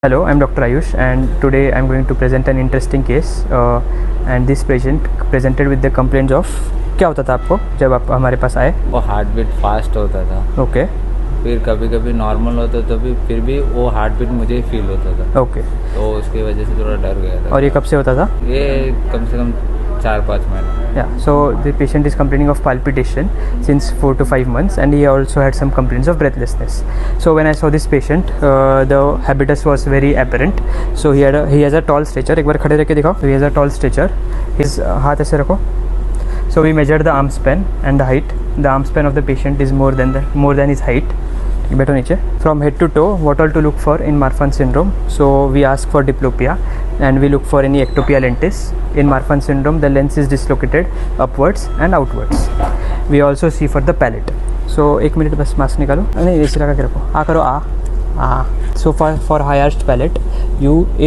Hello, I'm Dr. Ayush, and today I'm going to present an interesting case. And this patient presented with the complaints of क्या होता था आपको जब आप हमारे पास आए? वो हार्ट बीट फास्ट होता था, ओके फिर कभी कभी नॉर्मल होता तो भी फिर भी वो हार्ट बीट मुझे फील होता था। ओके तो उसकी वजह से थोड़ा डर गया था। और ये कब से होता था? ये कम से कम 4-5 महीने। Yeah, so the patient is complaining of palpitation since 4 to 5 months, and he also had some complaints of breathlessness. So when I saw this patient, the habitus was very apparent. So he has a tall stature. एक बार खड़े रख के दिखाओ. So he has a tall stature. His हाथ ऐसे रखो. So we measured the arm span and the height. The arm span of the patient is more than his height. बैठो नीचे. From head to toe, what all to look for in Marfan syndrome? So we ask for diplopia and we look for any ectopia lentis. In Marfan syndrome, the lens is dislocated upwards and outwards. We also see for the palate. So एक minute बस mask निकालो. नहीं ऐसे लगा के रखो. आ करो आ. So for high arched palate,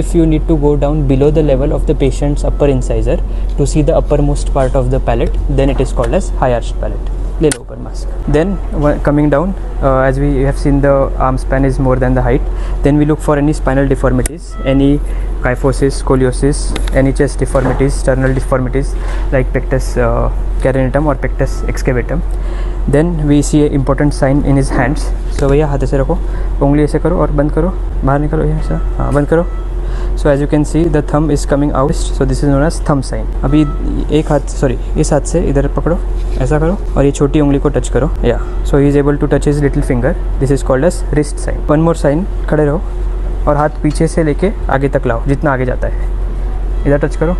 if you need to go down below the level of the patient's upper incisor to see the uppermost part of the palate, then it is called as high arched palate. ले लो ऊपर mask. Then coming down, as we have seen the arm span is more than the height, then we look for any spinal deformities, any kyphosis, scoliosis, any chest deformities, sternal deformities like pectus carinatum or pectus excavatum. Then we see an important sign in his hands. So भैया हाथ ऐसे रखो, उंगली ऐसे करो और बंद करो, बाहर निकालो ये ऐसा, हाँ बंद करो. So as you can see, the thumb is coming out. So this is known as thumb sign. अभी इस हाथ से इधर पकड़ो, ऐसा करो और ये छोटी उंगली को टच करो. Yeah. So he is able to touch his little finger. This is called as wrist sign. One more sign, खड़े रहो और हाथ पीछे से लेके आगे तक लाओ, जितना आगे जाता है. इधर टच करो.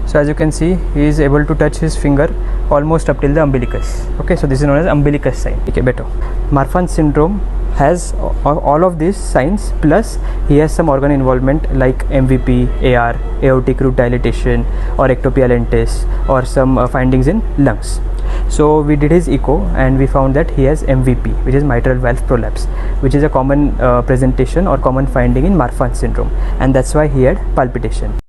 So as you can see, he is able to touch his finger almost up till the umbilicus. Okay, so this is known as umbilicus sign. Okay, better. Marfan syndrome has all of these signs, plus he has some organ involvement like MVP, AR, aortic root dilatation, or ectopia lentis, or some findings in lungs. So we did his echo and we found that he has MVP, which is mitral valve prolapse, which is a common presentation or common finding in Marfan syndrome, and that's why he had palpitation.